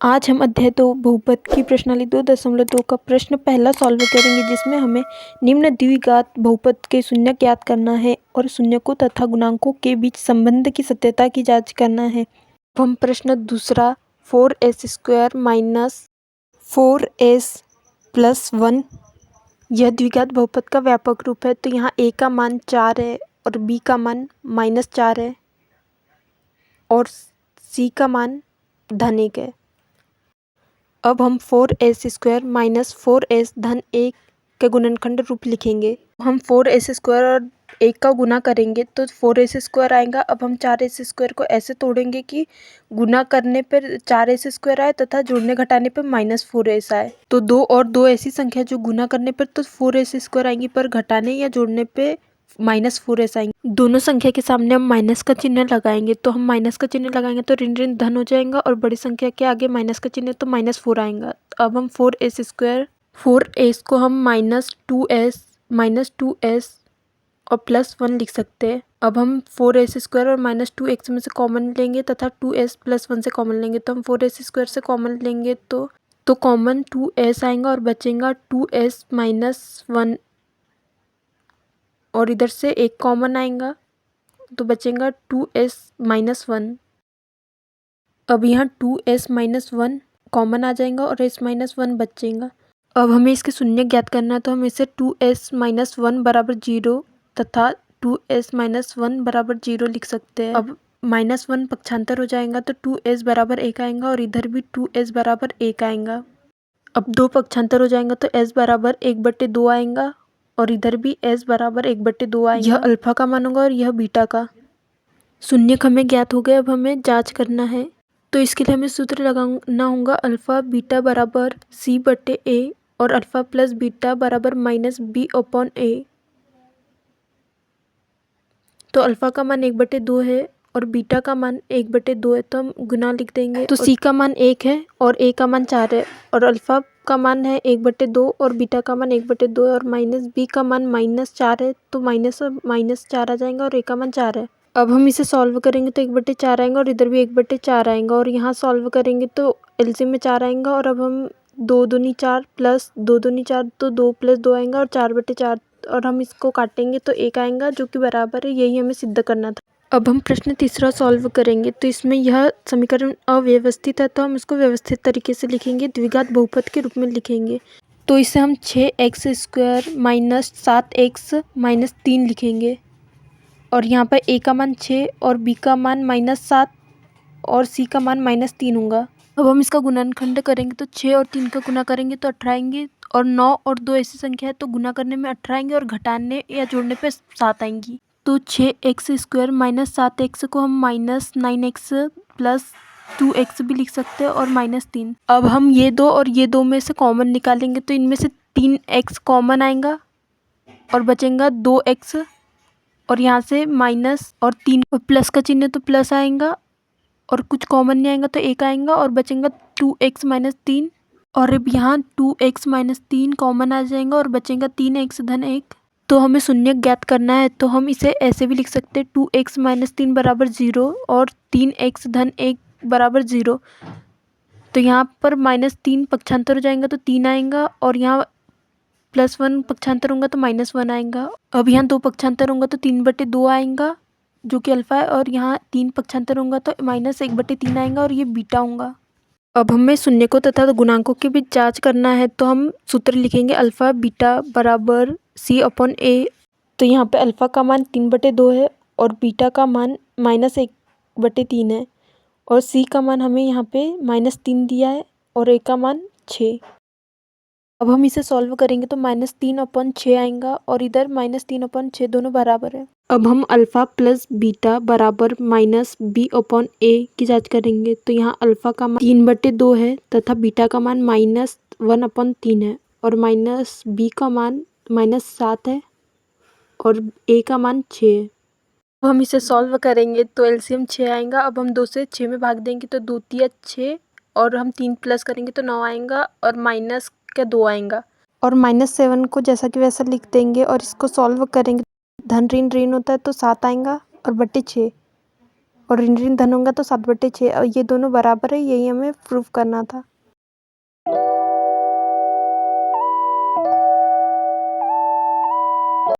आज हम अध्याय 2 बहुपद की प्रश्नावली 2.2 का प्रश्न पहला सॉल्व करेंगे, जिसमें हमें निम्न द्विघात बहुपद के शून्य ज्ञात करना है और शून्यकों तथा गुणांकों के बीच संबंध की सत्यता की जांच करना है। अब हम प्रश्न दूसरा 4s² माइनस 4s प्लस 1 यह द्विघात बहुपद का व्यापक रूप है। तो यहाँ a का मान 4 है और b का मान -4 है और c का मान धन 1 है। अब हम 4s² माइनस 4s धन 1 के गुणनखंड रूप लिखेंगे। हम 4s² और 1 का गुना करेंगे तो 4s² आएगा। अब हम 4s² को ऐसे तोड़ेंगे कि गुना करने पर 4s² आए तथा जोड़ने घटाने पर -4s आए। तो 2 और 2 ऐसी संख्या जो गुना करने पर तो 4s² आएंगी, पर घटाने या जोड़ने पे -4s आएंगे। दोनों संख्या के सामने हम माइनस का चिन्ह लगाएंगे, तो हम माइनस का चिन्ह लगाएंगे तो ऋण ऋण धन हो जाएगा और बड़ी संख्या के आगे माइनस का चिन्ह तो -4 आएगा। अब हम 4s को हम -2s और +1 लिख सकते हैं। अब हम 4s² और -2x में से कॉमन लेंगे तथा 2s + 1 से कॉमन लेंगे। तो हम 4s² से कॉमन लेंगे तो कॉमन 2s आएगा और बचेगा 2s - 1 और इधर से एक कॉमन आएगा तो बचेगा 2s - 1। अब यहाँ 2s - 1 कॉमन आ जाएगा और s - 1 बचेगा। अब हमें इसके शून्य ज्ञात करना है, तो हम इसे 2s - 1 बराबर 0 तथा 2s - 1 बराबर 0 लिख सकते हैं। अब -1 पक्षांतर हो जाएगा तो 2s बराबर 1 आएगा और इधर भी 2s बराबर 1 आएगा। अब 2 पक्षांतर हो जाएगा तो s बराबर 1/2 आएगा और इधर भी s बराबर 1/2 आएगा। यह अल्फा का मान होगा और यह बीटा का। शून्यक हमें ज्ञात हो गए। अब हमें जांच करना है, तो इसके लिए हमें सूत्र लगाना होगा अल्फा बीटा बराबर c/a और अल्फा प्लस बीटा बराबर -b/a। तो अल्फा का मान 1/2 है और बीटा का मान 1/2 है, तो हम गुना लिख देंगे। तो c का मान 1 है और a का मान 4 है और अल्फा का मान है 1/2 और बीटा का मान 1/2 है और b का मान -4 है, तो माइनस और -4 आ जाएगा और a का मान 4 है। अब हम इसे सॉल्व करेंगे तो 1/4 आएगा और इधर भी 1/4 आएगा और यहाँ सॉल्व करेंगे तो एलसीएम में 4 आएगा। और अब हम 2 दूनी 4 प्लस 2 दूनी 4 तो 2 + 2 आएगा और 4/4 और हम इसको काटेंगे तो 1 आएगा, जो कि बराबर है। यही हमें सिद्ध करना था। अब हम प्रश्न तीसरा सॉल्व करेंगे, तो इसमें यह समीकरण अव्यवस्थित है, तो हम इसको व्यवस्थित तरीके से लिखेंगे, द्विघात बहुपद के रूप में लिखेंगे। तो इसे हम 6x² माइनस 7x माइनस 3 लिखेंगे और यहाँ पर a का मान 6 और b का मान -7 और c का मान -3 होगा। अब हम इसका गुणनखंड करेंगे तो 6 और 3 का गुना करेंगे तो 18 आएंगे और 9 और 2 ऐसी संख्या है तो गुना करने में 18 आएंगे और घटाने या जोड़ने पे 7 आएंगी। तो 6x² माइनस 7x को हम -9x प्लस 2x भी लिख सकते हैं और -3। अब हम ये 2 और ये 2 में से कॉमन निकालेंगे तो इनमें से 3x कॉमन आएगा और बचेगा 2x और यहाँ से माइनस और 3 प्लस का चिन्ह तो प्लस आएगा और कुछ कॉमन नहीं आएगा तो 1 आएगा और बचेगा 2x - 3 और अब यहाँ 2x - 3 कॉमन आ जाएगा और बचेगा 3x धन 1। तो हमें शून्य ज्ञात करना है, तो हम इसे ऐसे भी लिख सकते हैं 2x - 3 बराबर 0 और 3x धन 1 बराबर 0। तो यहाँ पर -3 पक्षांतर हो जाएगा तो 3 आएगा और यहाँ +1 पक्षांतर होगा तो -1 आएगा। अब यहाँ 2 पक्षांतर होगा तो 3/2 आएगा, जो कि अल्फा है, और यहाँ 3 पक्षांतर होगा तो -1/3 आएगा और ये बीटा होगा। अब हमें शून्यकों तथा गुणांकों की भी जांच करना है, तो हम सूत्र लिखेंगे अल्फा बीटा बराबर c/a। तो यहाँ पे अल्फा का मान 3/2 है और बीटा का मान -1/3 है और c का मान हमें यहाँ पे -3 दिया है और a का मान 6। अब हम इसे सॉल्व करेंगे तो -3/6 आएगा और इधर -3/6 दोनों बराबर है। अब हम अल्फा प्लस बीटा बराबर -b/a की जांच करेंगे, तो यहाँ अल्फा का मान 3/2 है तथा बीटा का मान -1/3 है और b का मान -7 है और a का मान 6 है। अब हम इसे सॉल्व करेंगे तो एलसीएम 6 आएगा। अब हम 2 से 6 में भाग देंगे तो 2 × 3 = 6 और हम 3 प्लस करेंगे तो 9 आएगा और माइनस का 2 आएगा और -7 को जैसा कि वैसा लिख देंगे और इसको सॉल्व करेंगे। धन ऋण ऋण होता है तो 7 आएगा और बटे 6। और ऋण ऋण धन होगा तो 7/6 और ये दोनों बराबर है, यही हमें प्रूफ करना था।